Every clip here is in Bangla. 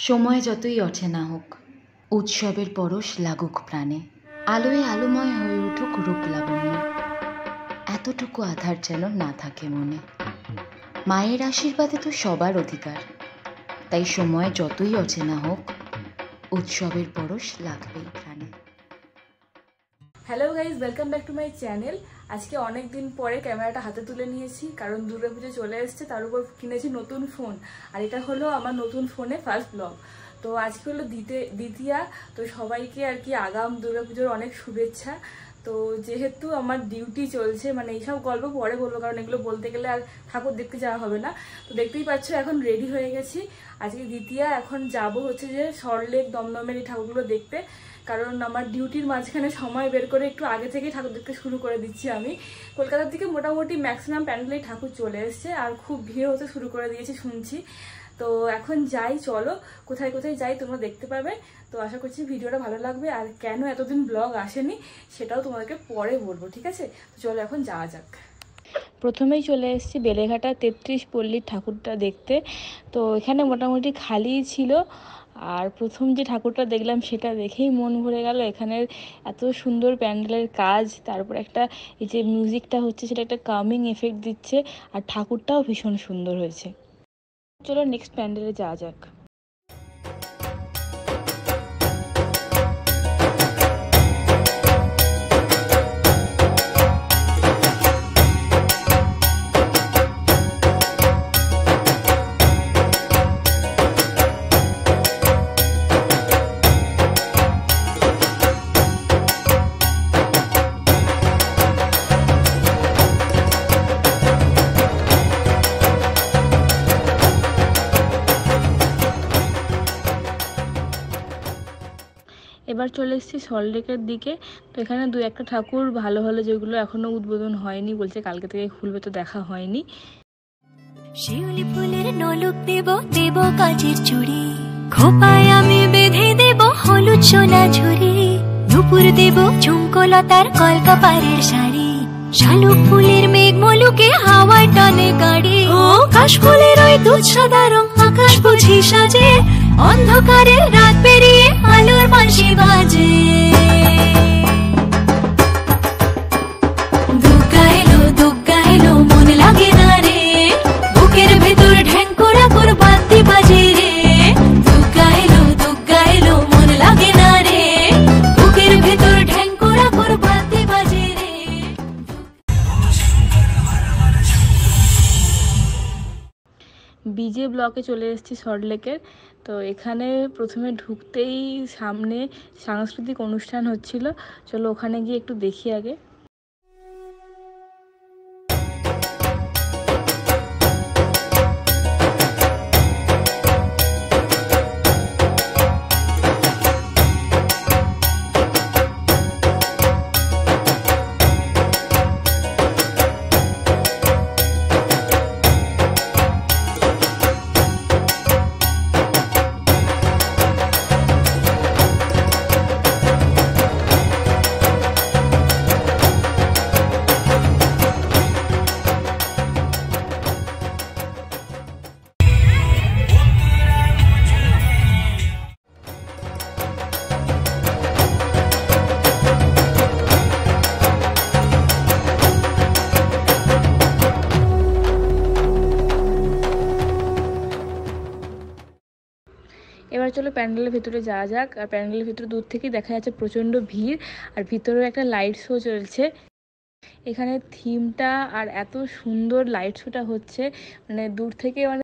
সময় যতই অচেনা হোক, উৎসবের পরশ লাগুক প্রাণে, আলোয় আলোময় হয়ে উঠুক রূপ লাবণ্য, এতটুকু আধার যেন না থাকে মনে। মায়ের আশীর্বাদে তো সবার অধিকার, তাই সময় যতই অচেনা হোক, উৎসবের পরশ লাগবেই প্রাণে। Hello guys, welcome back to my channel. আজকে অনেক দিন পরে ক্যামেরাটা হাতে তুলে নিয়েছি, কারণ দুর্গাপুজো চলে এসছে, তার উপর কিনেছি নতুন ফোন। আর এটা হলো আমার নতুন ফোনে ফার্স্ট ব্লগ। তো আজকে হলো দ্বিতীয়া, তো সবাইকে আর কি আগাম দুর্গাপুজোর অনেক শুভেচ্ছা। তো যেহেতু আমার ডিউটি চলছে, মানে এইসব গল্প পরে বলবো, কারণ এগুলো বলতে গেলে আর ঠাকুর দেখতে যাওয়া হবে না। তো দেখতেই পাচ্ছ এখন রেডি হয়ে গেছি। আজকে দ্বিতীয়া, এখন যাব হচ্ছে যে সরলেক দমদমের এই ঠাকুরগুলো দেখতে, কারণ আমার ডিউটির মাঝখানে সময় বের করে একটু আগে থেকেই ঠাকুর দেখতে শুরু করে দিচ্ছি আমি। কলকাতার থেকে মোটামুটি ম্যাক্সিমাম প্যান্ডেলেই ঠাকুর চলে এসছে, আর খুব ভিড় হতে শুরু করে দিয়েছে শুনছি। তো এখন যাই, চলো কোথায় কোথায় যাই তোমরা দেখতে পাবে। তো আশা করছি ভিডিওটা ভালো লাগবে, আর কেন এতদিন ব্লগ আসেনি সেটাও তোমাদেরকে পরে বলবো, ঠিক আছে? তো চলো এখন যাওয়া যাক। প্রথমেই চলে এসেছি বেলেঘাটা 33 পল্লীর ঠাকুরটা দেখতে। তো এখানে মোটামুটি খালিই ছিল, আর প্রথম যে ঠাকুরটা দেখলাম সেটা দেখেই মন ভরে গেল। এখানের এত সুন্দর প্যান্ডেলের কাজ, তারপর একটা এই যে মিউজিকটা হচ্ছে সেটা একটা কামিং এফেক্ট দিচ্ছে, আর ঠাকুরটাও ভীষণ সুন্দর হয়েছে। চলো নেক্সট প্যান্ডেলে যাওয়া যাক। এবার চলে এসেছি সল্টলেকের দিকে। তো এখানে দু একটা ঠাকুর ভালো ভালো, যেগুলো এখনো উদ্বোধন হয়নি, বলছে কালকে থেকে খুলবে, তো দেখা হয়নি। শিউলি ফুলের নলক দেব, দেব কাচের চুড়ি, খোপায় আমি বেঁধে দেব হলুদ সোনা ঝুড়ি, দুপুর দেব ঝুমকোলতার কলকাপাড়ের শাড়ি, শালুক ফুলের মেঘ মলুকে হাওয়ায় টানে গাড়ি, ও কাশ ফুলের ওই দুধ সাদা রং আকাশ বুঝি সাজে, অন্ধকারের রাত পেরিয়ে আলোর বাঁশি বাজে। দুর্গা এলো, দুর্গা এলো, মন লাগে না রে, বুকের ভেতর ঢ্যাঙ্করা কর বাদ্যি বাজে রে। দুর্গা এলো, দুর্গা এলো, মন লাগে না রে, বুকের ভেতর ঢ্যাঙ্করা কর বাদ্যি বাজে রে। বিজে ব্লকে চলে এসেছি সল্টলেকের। তো এখানে প্রথমে ঢুকতেই সামনে সাংস্কৃতিক অনুষ্ঠান হচ্ছিল, চলো ওখানে গিয়ে একটু দেখি আগে। এবার চলো প্যান্ডেলের ভিতরে যাওয়া যাক। আর প্যান্ডেলের ভিতরে দূর থেকেই দেখা যাচ্ছে প্রচণ্ড ভিড়, আর ভিতরেও একটা লাইট শো চলছে। এখানে থিমটা আর এত সুন্দর লাইট শোটা হচ্ছে, মানে দূর থেকে মানে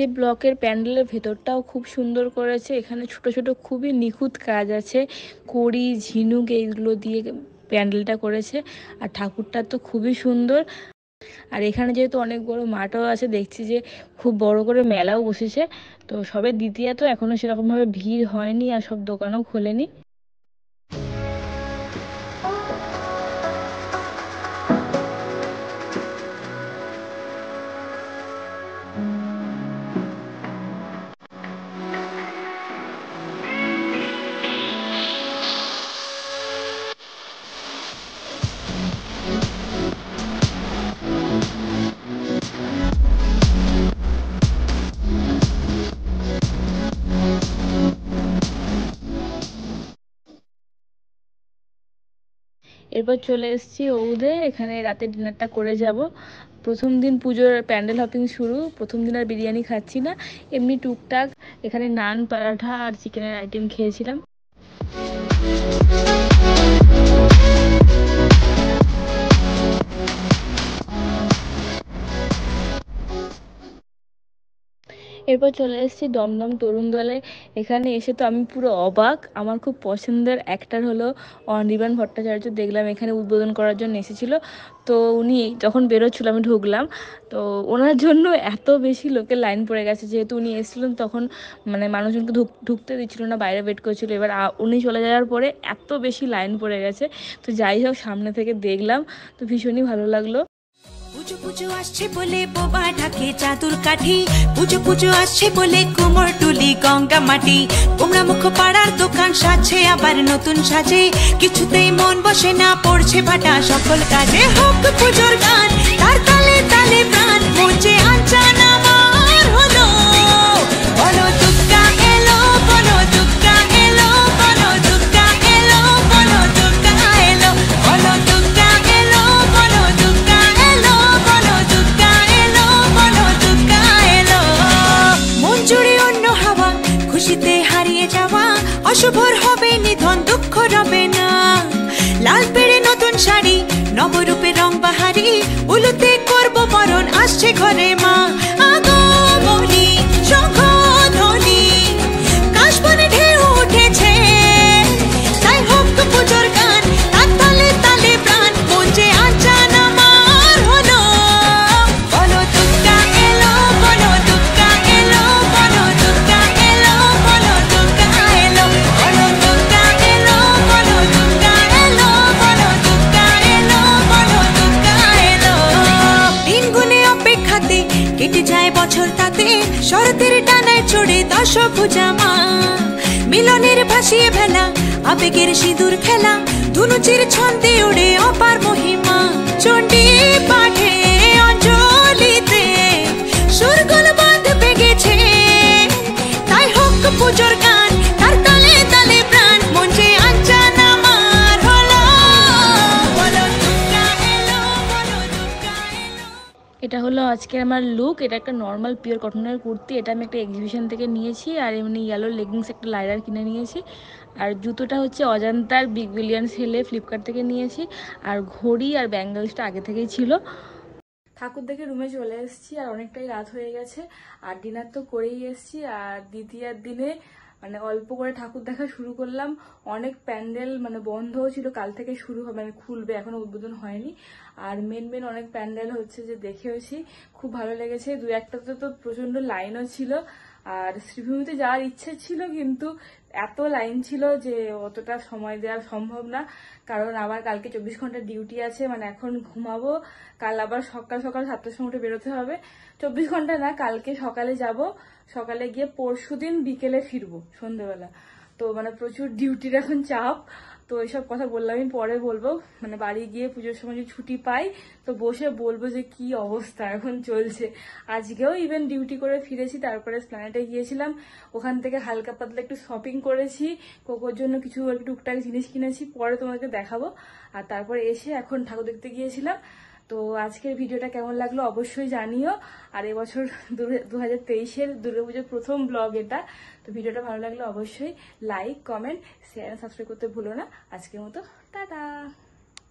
যে ব্লকের প্যান্ডেলের ভেতরটাও খুব সুন্দর করেছে। এখানে ছোট ছোট খুবই নিখুঁত কাজ আছে, কড়ি ঝিনুক এইগুলো দিয়ে প্যান্ডেলটা করেছে। আর ঠাকুরটা তো খুবই সুন্দর। আর এখানে যেহেতু অনেক বড় মাঠও আছে, দেখছি যে খুব বড় করে মেলাও বসেছে। তো সবে দ্বিতীয়া, তো এখনো সেরকমভাবে ভিড় হয়নি আর সব দোকানও খোলেনি। এরপর চলে এসেছি ওউদে, এখানে রাতের ডিনারটা করে যাব। প্রথম দিন পুজোর প্যান্ডেল হপিং শুরু, প্রথম দিন আর বিরিয়ানি খাচ্ছি না, এমনি টুকটাক এখানে নান পরাঠা আর চিকেনের আইটেম খেয়েছিলাম। এরপর চলে এসেছি দমদম তরুণ দলে। এখানে এসে তো আমি পুরো অবাক। আমার খুব পছন্দের অ্যাক্টর হলো অনির্বাণ ভট্টাচার্য, দেখলাম এখানে উদ্বোধন করার জন্য এসেছিলো। তো উনি যখন বেরোচ্ছিল আমি ঢুকলাম, তো ওনার জন্য এত বেশি লোকের লাইন পড়ে গেছে। যেহেতু উনি এসেছিলেন তখন মানে মানুষজনকে ঢুকতে দিচ্ছিল না, বাইরে ওয়েট করছিল। এবার উনি চলে যাওয়ার পরে এত বেশি লাইন পড়ে গেছে। তো যাই হোক, সামনে থেকে দেখলাম, তো ভীষণই ভালো লাগলো। পুজো পুজো আসছে বলে বোবা ঢাকে চাদুর কাঠি, পুজো পুজো আসছে বলে কোমর টুলি গঙ্গা মাটি, কুমড়া মুখ পাড়ার দোকান সাজছে আবার নতুন সাজে, কিছুতেই মন বসে না, পড়ছে ভাটা সকল কাজে। হোক পুজোর গান, তার তালে তালে প্রাণ, মঞ্চে আঞ্চান আমার হলো, বলো দুর্গা এলো, বলো দুর্গা এলো, বলো দুর্গা এলো, বলো দুর্গা এলো, বলো দুর্গা এলো, বলো দুর্গা এলো, বলো দুর্গা এলো, বলো দুর্গা এলো। মন জুড়ে অন্য হাওয়া, খুশিতে হারিয়ে যাওয়া, অশুভর হবে নিধন, দুঃখ রবে না। লাল পেড়ে নতুন শাড়ি, নবরূপে রং বাহারি, উলুতে করবো বরণ, আসছে ঘরে মা। আগমনী শঙ্খধ্বনি, কাশবনে ঢেউ উঠেছে, তাই হোক পুজোর গান, তার তালে তালে প্রাণ, মঞ্চে আঞ্চান আমার হলো, বলো দুর্গা এলো, বলো দুর্গা এলো, বলো দুর্গা এলো, বলো দুর্গা এলো, বলো দুর্গা এলো, বলো দুর্গা এলো, বলো দুর্গা এলো, বলো দুর্গা এলো। দিন গুনে অপেক্ষাতে কেটে যায় বছর, তাতে শরতের ডানায় চড়ে দশভুজা মা, মিলনের ভাসিয়ে ভেলা, আবেগের সিঁদুর খেলা, ধুনুচির ছন্দে ওড়ে অপার মহিমা। চণ্ডী পাঠে অঞ্জলিতে সুরগুল বাঁধবে গেছে, তাই হোক পুজোর গান, তার তালে তালে প্রাণ, মঞ্চে আঞ্চান আমার হলো, বলো দুর্গা এলো, বলো দুর্গা এলো। এটা হলো আজকে আমার লুক। এটা একটা নর্মাল পিওর কটনের কুর্তি, এটা আমি একটা এক্সিবিশন থেকে নিয়েছি। আর এমনি ইয়েলো লেগিংস একটা লাইনার কিনে নিয়েছি। আর জুতোটা হচ্ছে অজান্তার বিগ বিলিয়ন সেলে ফ্লিপকার্ট থেকে নিয়েছি। আর ঘড়ি আর ব্যাঙ্গেলসটা আগে থেকেই ছিল। ঠাকুর দেখে রুমে চলে এসেছি, আর অনেকটাই রাত হয়ে গেছে। আর ডিনার তো করেই এসেছি। আর দ্বিতীয়ার দিনে মানে অল্প করে ঠাকুর দেখা শুরু করলাম। অনেক প্যান্ডেল মানে বন্ধও ছিল, কাল থেকে শুরু হবে, মানে খুলবে, এখনো উদ্বোধন হয়নি। আর মেন অনেক প্যান্ডেল হচ্ছে যে দেখেওছি, খুব ভালো লেগেছে। দু একটাতে তো প্রচন্ড লাইনও ছিল। আর শ্রীভূমিতে যাওয়ার ইচ্ছে ছিল, কিন্তু এত লাইন ছিল যে অতটা সময় দেওয়া সম্ভব না। কারণ আবার কালকে 24 ঘন্টা ডিউটি আছে, মানে এখন ঘুমাবো, কাল আবার সকাল সকাল 7টার সময় উঠে বেরোতে হবে। 24 ঘন্টা না, কালকে সকালে যাব, সকালে গিয়ে পরশুদিন বিকেলে ফিরবো সন্ধ্যেবেলা। তো মানে প্রচুর ডিউটির এখন চাপ। তো এইসব কথা বললাম, আমি পরে বলবো, মানে বাড়ি গিয়ে পুজোর সময় যদি ছুটি পাই তো বসে বলবো যে কি অবস্থা এখন চলছে। আজকেও ইভেন ডিউটি করে ফিরেছি, তারপরে স্প্ল্যানেটে গিয়েছিলাম, ওখান থেকে হালকা পাতলা একটু শপিং করেছি, কোকোর জন্য কিছু একটু টুকটাক জিনিস কিনেছি, পরে তোমাকে দেখাবো। আর তারপরে এসে এখন ঠাকুর দেখতে গিয়েছিলাম। তো আজকের ভিডিওটা কেমন লাগলো অবশ্যই জানিও। আর এবছর 2023-এর দুর্গাপুজোর প্রথম ব্লগ এটা। তো ভিডিওটা ভালো লাগলে অবশ্যই লাইক, কমেন্ট, শেয়ার, সাবস্ক্রাইব করতে ভুলো না। আজকের মতো টাটা।